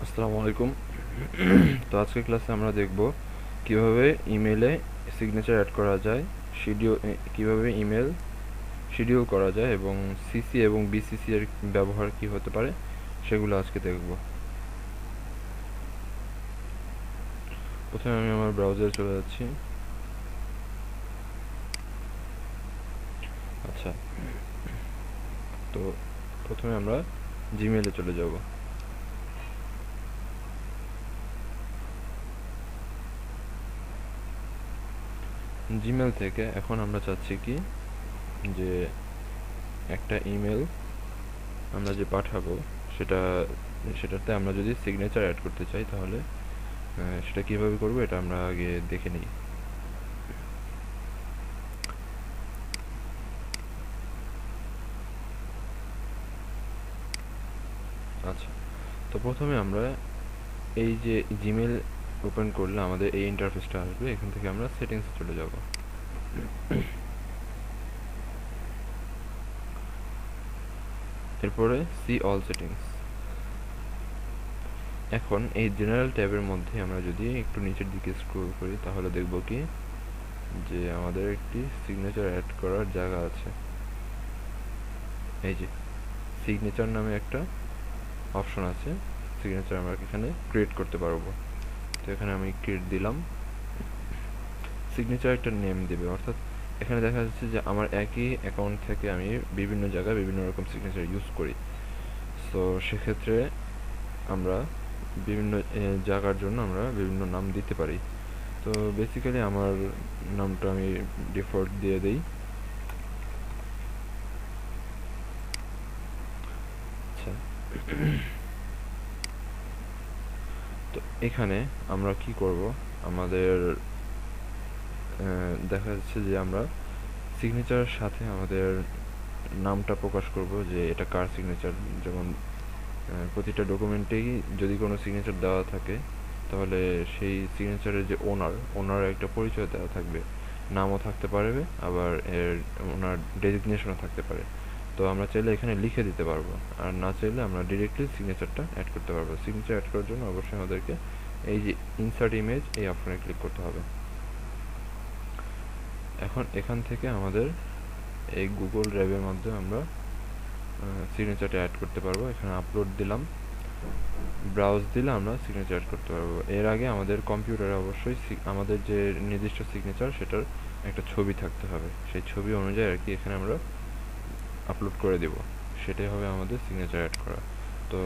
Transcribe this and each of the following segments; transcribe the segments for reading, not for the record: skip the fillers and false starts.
আসসালামু আলাইকুম। তো আজকের ক্লাসে আমরা দেখব কিভাবে ইমেলে সিগনেচার অ্যাড করা যায়, কিভাবে ইমেল শিডিউল করা যায় এবং সিসি এবং বিসিসি এর ব্যবহার কি হতে পারে সেগুলো আজকে দেখব। প্রথমে আমি আমার ব্রাউজারে চলে যাচ্ছি। আচ্ছা, তো প্রথমে আমরা জিমেইলে চলে যাব। জিমেইল থেকে এখন আমরা চাচ্ছি কি যে একটা ইমেল আমরা যে পাঠাবো সেটা সেটাতে আমরা যদি সিগনেচার অ্যাড করতে চাই তাহলে সেটা কিভাবে করব এটা আমরা আগে দেখে নিই। আচ্ছা, তো প্রথমে আমরা এই যে জিমেল ওপেন করলে আমাদের এই ইন্টারফেসটা আসবে। এখান থেকে আমরা সেটিংসে চলে যাব। এরপরে সি অল সেটিংস। এখন এই জেনারেল ট্যাবের মধ্যে আমরা যদি একটু নিচের দিকে স্ক্রল করি তাহলে দেখব কি যে আমাদের একটি সিগনেচার অ্যাড করার জায়গা আছে। এই যে সিগনেচার নামে একটা অপশন আছে। সিগনেচার আমরা এখানে ক্রিয়েট করতে পারবো। তো এখানে আমি ক্রিয়েট দিলাম। সিগনেচার একটা নেম দেবে, অর্থাৎ এখানে দেখা যাচ্ছে যে আমার একই অ্যাকাউন্ট থেকে আমি বিভিন্ন জায়গায় বিভিন্ন রকম সিগনেচার ইউজ করি। সো সেক্ষেত্রে আমরা বিভিন্ন জায়গার জন্য আমরা বিভিন্ন নাম দিতে পারি। তো বেসিক্যালি আমার নামটা আমি ডিফল্ট দিয়ে দেই। আচ্ছা, তো এখানে আমরা কি করব, আমাদের দেখা যাচ্ছে যে আমরা সিগনেচারের সাথে আমাদের নামটা প্রকাশ করব যে এটা কার সিগনেচার। যেমন প্রতিটা ডকুমেন্টেই যদি কোনো সিগনেচার দেওয়া থাকে তাহলে সেই সিগনেচারের যে ওনার একটা পরিচয় দেওয়া থাকবে, নামও থাকতে পারবে, আবার ওনার ডেজিগনেশনও থাকতে পারে। তো আমরা চাইলে এখানে লিখে দিতে পারবো, আর না চাইলে আমরা ডিরেক্টলি সিগনেচারটা অ্যাড করতে পারবো। সিগনেচার অ্যাড করার জন্য অবশ্যই আমাদেরকে এই যে ইনসার্ট ইমেজ এই অপশনে ক্লিক করতে হবে। এখন এখান থেকে আমাদের এই গুগল ড্রাইভের মধ্যে আমরা সিগনেচারটা অ্যাড করতে পারবো। এখানে আপলোড দিলাম, ব্রাউজ দিলে আমরা সিগনেচার অ্যাড করতে পারবো। এর আগে আমাদের কম্পিউটারে অবশ্যই আমাদের যে নির্দিষ্ট সিগনেচার সেটার একটা ছবি থাকতে হবে। সেই ছবি অনুযায়ী আর কি এখানে আমরা আপলোড করে দেব। সেটাই হবে আমাদের সিগনেচার অ্যাড করা। তো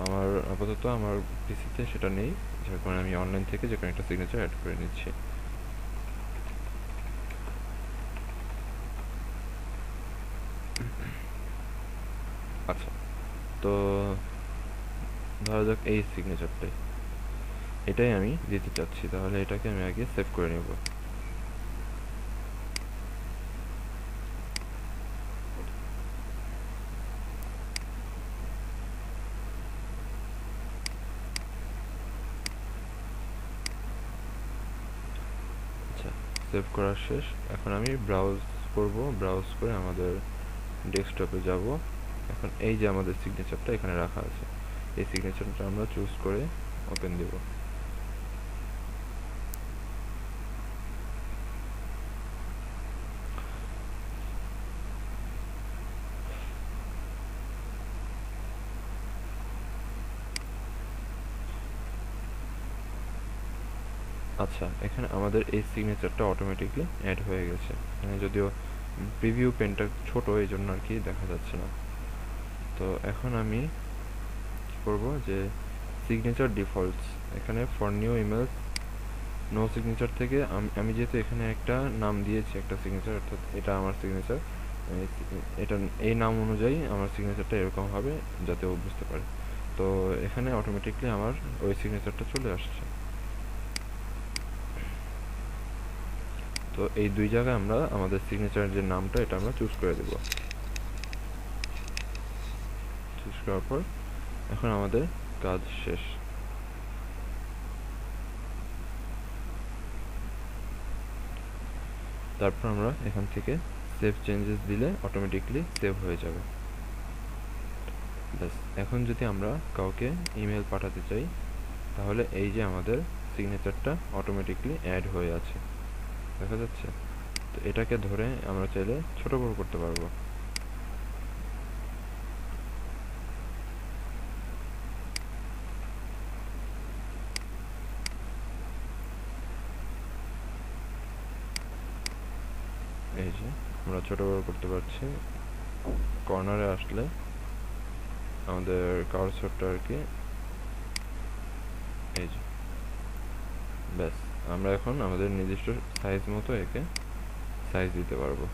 আমার আপাতত আমার পিসিতে সেটা নেই, যার কারণে আমি অনলাইন থেকে যে কোনো একটা সিগনেচার অ্যাড করে নিচ্ছি। আচ্ছা, তো ধরা যাক এই সিগনেচারটাই, এটাই আমি দিতে চাচ্ছি। তাহলে এটাকে আমি আগে সেভ করে নেব। আচ্ছা, সেভ করা শেষ। এখন আমি ব্রাউজ করব, ব্রাউজ করে আমাদের ডেস্কটপে যাব। এখন এই যে আমাদের সিগনেচারটা এখানে রাখা আছে, এই সিগনেচারটা আমরা চুজ করে ওপেন দেব। আচ্ছা, এখানে আমাদের এই সিগনেচারটা অটোমেটিকলি অ্যাড হয়ে গেছে। এখানে যদিও প্রিভিউ পেনটা ছোট এই জন্য আর কি দেখা যাচ্ছে না। তো এখন আমি কি করব যে সিগনেচার ডিফল্টস, এখানে for new emails no signature থেকে আমি যেহেতু এখানে একটা নাম দিয়েছি, একটা সিগনেচার, অর্থাৎ এটা আমার সিগনেচার, এটা এই নাম অনুযায়ী আমার সিগনেচারটা এরকম হবে যাতে ও বুঝতে পারে। তো এখানে অটোমেটিকলি আমার ওই সিগনেচারটা চলে আসছে। তো এই দুই জায়গায় আমরা আমাদের সিগনেচারের যে নামটা এটা আমরা চুজ করে দেব। চুজ করার পর এখন আমাদের কাজ শেষ। তারপর আমরা এখান থেকে সেভ চেঞ্জেস দিলে অটোমেটিকলি সেভ হয়ে যাবে। ব্যাস, এখন যদি আমরা কাউকে ইমেল পাঠাতে চাই তাহলে এই যে আমাদের সিগনেচারটা অটোমেটিকলি অ্যাড হয়ে আছে, দেখা যাচ্ছে। তো এটাকে ধরে আমরা চাইলে ছোট বড় করতে পারবো। এই যে আমরা ছোট বড় করতে পারছি। কর্নারে আসলে আমাদের কার্সরটা আর কি, এই যে ব্যাস, আমরা এখন আমাদের নির্দিষ্ট সাইজ মতো একে সাইজ দিতে পারবো।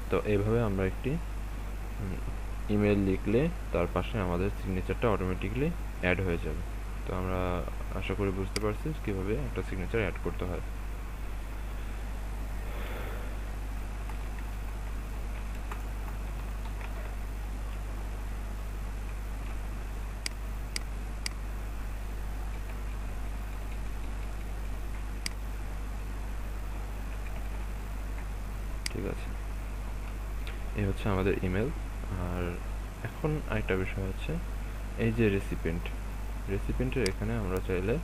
তো এইভাবে আমরা একটি ইমেল লিখলে তার পাশে আমাদের সিগনেচারটা অটোমেটিকলি অ্যাড হয়ে যাবে। তো আমরা আশা করি বুঝতে পারছি কীভাবে একটা সিগনেচার অ্যাড করতে হয়। ঠিক আছে, এই হচ্ছে আমাদের ইমেল। আর এখন আরেকটা বিষয় হচ্ছে এই যে রেসিপিয়েন্টের এখানে আমরা চাইলে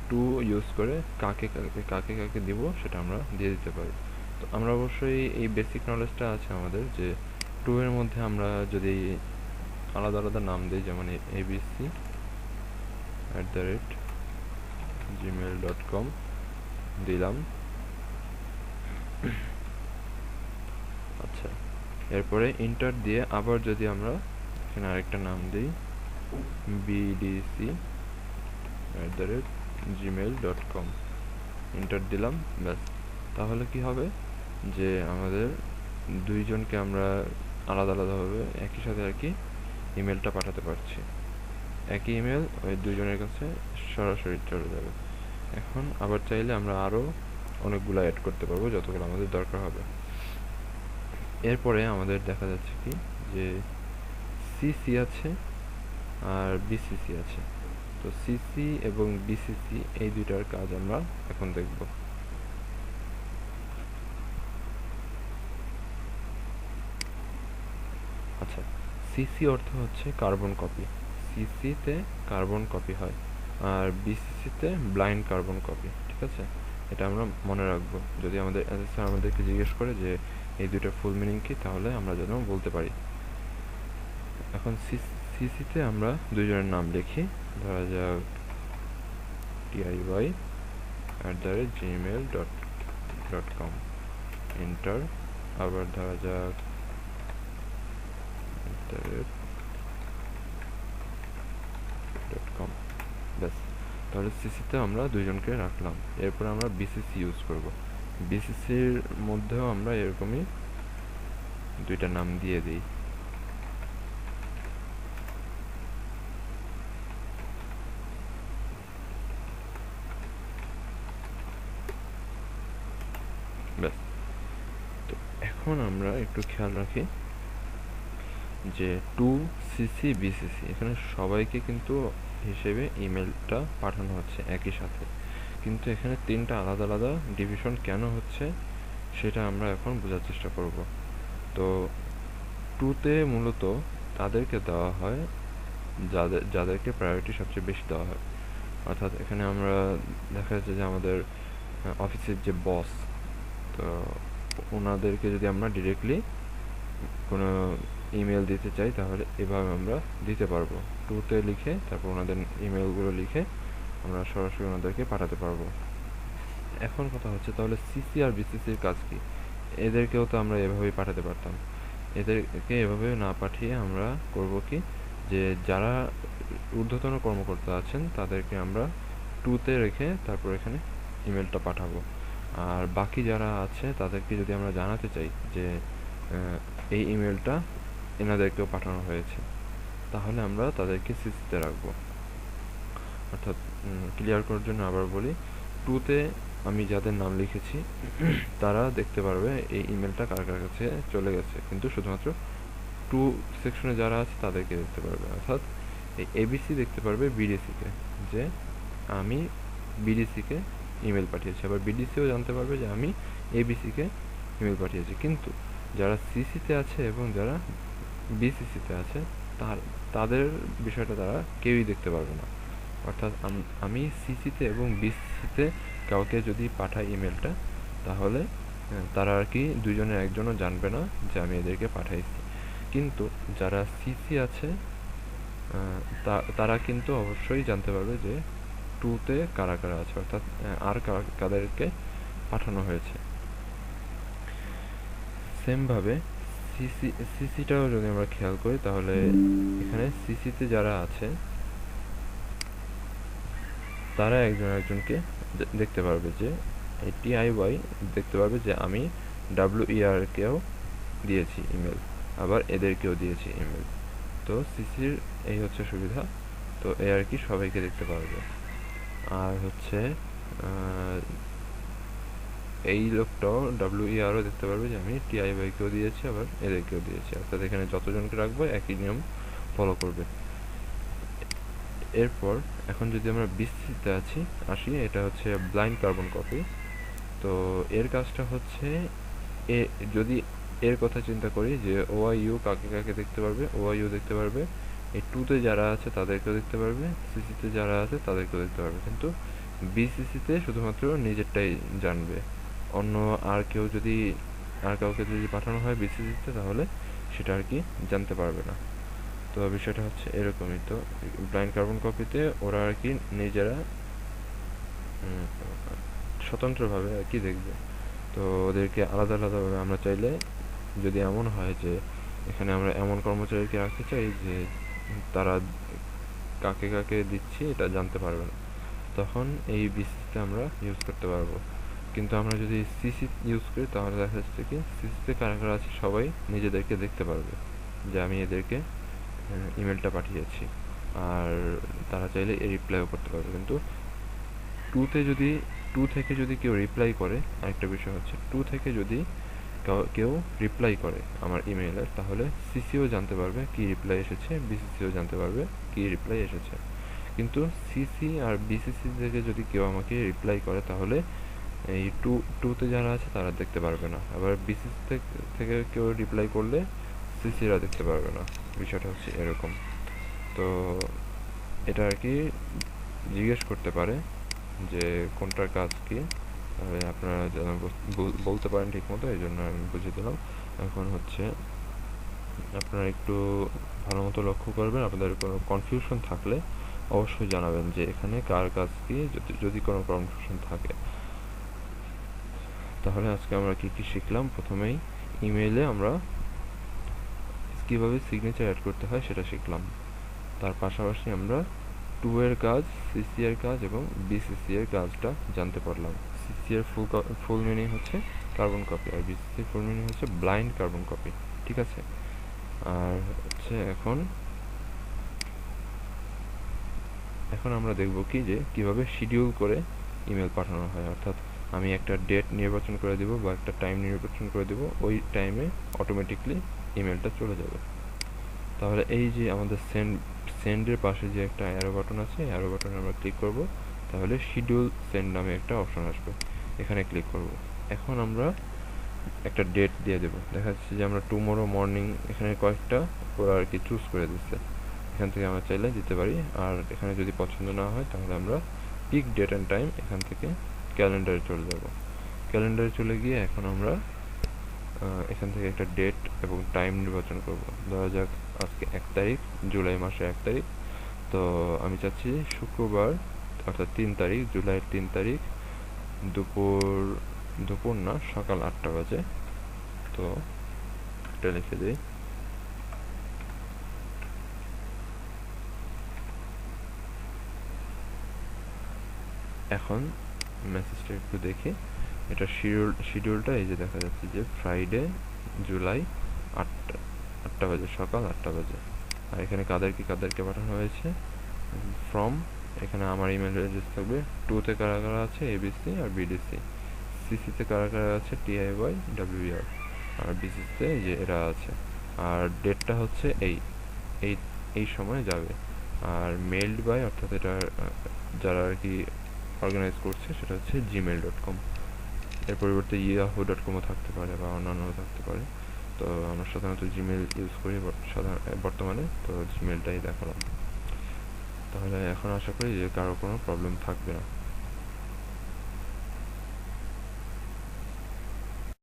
টু ইউজ করে কাকে কাকে কাকে কাকে দিব সেটা আমরা দিয়ে দিতে পারি। তো আমরা অবশ্যই এই বেসিক নলেজটা আছে আমাদের যে টু এর মধ্যে আমরা যদি আলাদা আলাদা নাম দিই, যেমন abc@gmail.com দিলাম। আচ্ছা, এরপরে ইন্টার দিয়ে আবার যদি আমরা এখানে আরেকটা নাম দিই bdc@gmail.com, ইন্টার দিলাম, ব্যাস। তাহলে কি হবে যে আমাদের দুইজনকে আমরা আলাদা আলাদাভাবে একই সাথে আর কি ইমেলটা পাঠাতে পারছি। একই ইমেল ওই দুইজনের কাছে সরাসরি চলে যাবে। এখন আবার চাইলে আমরা আরও অনেকগুলো অ্যাড করতে পারবো যতগুলো আমাদের দরকার হবে। এরপরে আমাদের দেখা যাচ্ছে কি যে সিসি আছে আর বিসিসি আছে। তো সিসি এবং বিসিসি এই দুইটার কাজ আমরা এখন দেখব। আচ্ছা, সিসি অর্থ হচ্ছে কার্বন কপি। সিসিতে কার্বন কপি হয় আর বিসিসিতে ব্লাইন্ড কার্বন কপি। ঠিক আছে, এটা আমরা মনে রাখবো। যদি আমাদের স্যার আমাদেরকে জিজ্ঞেস করে যে এই দুইটার ফুল মিনিং কি, তাহলে আমরা যেন বলতে পারি। এখন সিসিতে আমরা দুইজনের নাম লিখি, ধরা যাক diy@gmail.com, এন্টার। আবার ধরা যাক .com, ব্যাস। তাহলে সিসিতে আমরা দুইজনকে রাখলাম। এরপর আমরা বিসিসি ইউজ করব। বিসিসির মধ্যেও আমরা এরকমই দুইটা নাম দিয়ে দিই। ব্যাস। তো এখন আমরা একটু খেয়াল রাখি যে টু সিসি বিসিসি এখানে সবাইকে কিন্তু হিসেবে ইমেলটা পাঠানো হচ্ছে একই সাথে, কিন্তু এখানে তিনটা আলাদা আলাদা ডিভিশন কেন হচ্ছে সেটা আমরা এখন বোঝার চেষ্টা করব। তো টুতে মূলত তাদেরকে দেওয়া হয় যাদেরকে প্রায়োরিটি সবচেয়ে বেশি দেওয়া হয়। অর্থাৎ এখানে আমরা দেখা যাচ্ছে যে আমাদের অফিসের যে বস, তো ওনাদেরকে যদি আমরা ডিরেক্টলি কোনো ইমেল দিতে চাই তাহলে এভাবে আমরা দিতে পারবো। টুতে লিখে তারপর ওনাদের ইমেলগুলো লিখে আমরা সরাসরি ওনাদেরকে পাঠাতে পারবো। এখন কথা হচ্ছে তাহলে সিসি আর বিসিসির কাজ কি? এদেরকেও তো আমরা এভাবেই পাঠাতে পারতাম। এদেরকে এভাবে না পাঠিয়ে আমরা করব কি, যে যারা ঊর্ধ্বতন কর্মকর্তা আছেন তাদেরকে আমরা টুতে রেখে তারপর এখানে ইমেলটা পাঠাবো। আর বাকি যারা আছে তাদেরকে যদি আমরা জানাতে চাই যে এই ইমেলটা এনাদেরকেও পাঠানো হয়েছে, তাহলে আমরা তাদেরকে সিসিতে রাখবো। অর্থাৎ ক্লিয়ার করার জন্য আবার বলি, টুতে আমি যাদের নাম লিখেছি তারা দেখতে পারবে এই ইমেলটা কার কার কাছে চলে গেছে, কিন্তু শুধুমাত্র টু সেকশনে যারা আছে তাদেরকে দেখতে পারবে। অর্থাৎ এই এবিসি দেখতে পারবে বিডিসিকে যে আমি বিডিসিকে ইমেল পাঠিয়েছি, আবার বিডিসিও জানতে পারবে যে আমি এবিসিকে ইমেল পাঠিয়েছি। কিন্তু যারা সিসিতে আছে এবং যারা বিসিসিতে আছে তাদের বিষয়টা তারা কেউই দেখতে পারবে না। অর্থাৎ আমি সিসিতে এবং বিসিসিতে কাউকে যদি পাঠাই ইমেলটা, তাহলে তারা আর কি দুজনের একজনও জানবে না যে আমি এদেরকে পাঠাইছি। কিন্তু যারা সিসি আছে তারা কিন্তু অবশ্যই জানতে পারবে যে টুতে কারা কারা আছে, অর্থাৎ আর কাদেরকে পাঠানো হয়েছে। সেমভাবে সিসিটাও যদি আমরা খেয়াল করি, তাহলে এখানে সিসিতে যারা আছে তারা একজন একজনকে দেখতে পারবে যে টিআইওয়াই দেখতে পারবে যে আমি কেও দিয়েছি ইমেল, আবার এদেরকেও দিয়েছি ইমেল। তো সিসির এই হচ্ছে সুবিধা। তো এ আর কি সবাইকে দেখতে পারবে। আর হচ্ছে এই লোকটাও ও দেখতে পারবে যে আমি টিআইওয়াইকেও দিয়েছি, আবার এদেরকেও দিয়েছি। অর্থাৎ এখানে যতজনকে রাখবো একই নিয়ম ফলো করবে। এরপর এখন যদি আমরা বিসিসিতে আসি, এটা হচ্ছে ব্লাইন্ড কার্বন কপি। তো এর কাজটা হচ্ছে যদি এর কথা চিন্তা করি যে ওআইইউ কাকে কাকে দেখতে পারবে, ওআইইউ দেখতে পারবে, এই টুতে যারা আছে তাদেরকেও দেখতে পারবে, সিসিতে যারা আছে তাদেরকেও দেখতে পারবে, কিন্তু বিসিসিতে শুধুমাত্র নিজেরটাই জানবে। অন্য আর কাউকে যদি পাঠানো হয় বিসিসিতে, তাহলে সেটা আর কি জানতে পারবে না। তো বিষয়টা হচ্ছে এরকমই। তো ব্লাইন্ড কার্বন কপিতে ওরা আর কি নিজেরা স্বতন্ত্রভাবে আর কি দেখবে। তো ওদেরকে আলাদা আলাদাভাবে আমরা চাইলে, যদি এমন হয় যে এখানে আমরা এমন কর্মচারীকে রাখতে চাই যে তারা কাকে কাকে দিচ্ছি এটা জানতে পারবে না, তখন এই বিসিসিতে আমরা ইউজ করতে পারবো। কিন্তু আমরা যদি সিসি ইউজ করি, তাহলে দেখা যাচ্ছে কি সিসিতে কারা কারা আছে সবাই নিজেদেরকে দেখতে পারবে যে আমি এদেরকে ইমেলটা পাঠিয়েছি, আর তারা চাইলে রিপ্লাইও করতে পারবে। কিন্তু টু থেকে যদি কেউ রিপ্লাই করে, আরেকটা বিষয় হচ্ছে টু থেকে যদি কেউ রিপ্লাই করে আমার ইমেইলের, তাহলে সিসিও জানতে পারবে কি রিপ্লাই এসেছে, বিসিসিও জানতে পারবে কি রিপ্লাই এসেছে। কিন্তু সিসি আর বিসিসি থেকে যদি কেউ আমাকে রিপ্লাই করে, তাহলে এই টুতে যারা আছে তারা দেখতে পারবে না, আবার বিসিসি থেকে কেউ রিপ্লাই করলে সিসিরা দেখতে পারবে না। বিষয়টা হচ্ছে এরকম। তো এটা আর কি জিজ্ঞেস করতে পারে যে কোনটার কাজ কি, তাহলে আপনারা যেন বলতে পারেন ঠিক মতো, এই জন্য আমি বুঝিয়ে দিলাম। এখন হচ্ছে আপনারা একটু ভালো মতো লক্ষ্য করবেন, আপনাদের কোনো কনফিউশন থাকলে অবশ্যই জানাবেন যে এখানে কার কাজ কি, যদি কোনো কনফিউশন থাকে। তাহলে আজকে আমরা কি কি শিখলাম? প্রথমেই ইমেইলে আমরা কীভাবে সিগনেচার অ্যাড করতে হয় সেটা শিখলাম। তার পাশাপাশি আমরা টু এর কাজ, সিসি এর কাজ এবং বিসিসি এর কাজটা জানতে পারলাম। সিসি এর ফুল মিনিং হচ্ছে কার্বন কপি, আর বিসিসি এর ফুল মিনিং হচ্ছে ব্লাইন্ড কার্বন কপি। ঠিক আছে? আর হচ্ছে এখন আমরা দেখব কি যে কিভাবে শিডিউল করে ইমেল পাঠানো হয়। অর্থাৎ আমি একটা ডেট নির্বাচন করে দেব বা একটা টাইম নির্বাচন করে দেব, ওই টাইমে অটোমেটিকলি ইমেলটা চলে যাবে। তাহলে এই যে আমাদের সেন্ডের পাশে যে একটা অ্যারো বাটন আছে, অ্যারো বাটনে আমরা ক্লিক করব, তাহলে শিডিউল সেন্ড নামে একটা অপশন আসবে, এখানে ক্লিক করব। এখন আমরা একটা ডেট দিয়ে দেব। দেখা যাচ্ছে যে আমরা টুমরো মর্নিং এখানে কয়েকটা ওরা আর কি চুজ করে দিচ্ছে, এখান থেকে আমরা চাইলে দিতে পারি। আর এখানে যদি পছন্দ না হয়, তাহলে আমরা পিক ডেট অ্যান্ড টাইম এখান থেকে ক্যালেন্ডারে চলে যাব। ক্যালেন্ডারে চলে গিয়ে এখন আমরা এখান থেকে একটা ডেট এবং টাইম নির্বাচন করব। ধরা যাক আজকে 1 তারিখ, জুলাই মাসের 1 তারিখ। তো আমি চাচ্ছি শুক্রবার, অর্থাৎ 3 তারিখ, জুলাইয়ের 3 তারিখ দুপুর না, সকাল 8টা বাজে। তো এটা লিখে দিই। এখন মেসেজটা একটু দেখি, এটা শিডিউলটা এই যে দেখা যাচ্ছে যে ফ্রাইডে, জুলাই 8টা বাজে, সকাল 8টা বাজে। আর এখানে কাদেরকে পাঠানো হয়েছে, ফ্রম, এখানে আমার ইমেল অ্যাড্রেস থাকবে। টুতে কারা কারা আছে, এবিসি আর বিডিসি। সিসিতে কারা কারা আছে, টিআইওয়াই, ডাব্লিউআর। আর বিসিসিতে এই যে এরা আছে। আর ডেটটা হচ্ছে এই সময় যাবে। আর মেইলড বাই, অর্থাৎ এটা যারা আর কি অর্গানাইজ করছে সেটা হচ্ছে gmail.com। এর পরিবর্তে yahoo.com থাকতে পারে বা অন্যান্য থাকতে পারে। তো আমরা সাধারণত জিমেল ইউজ করি বর্তমানে, তো জিমেলটাই দেখালাম। তাহলে এখন আশা করি যে কারো কোনো প্রবলেম থাকবে না।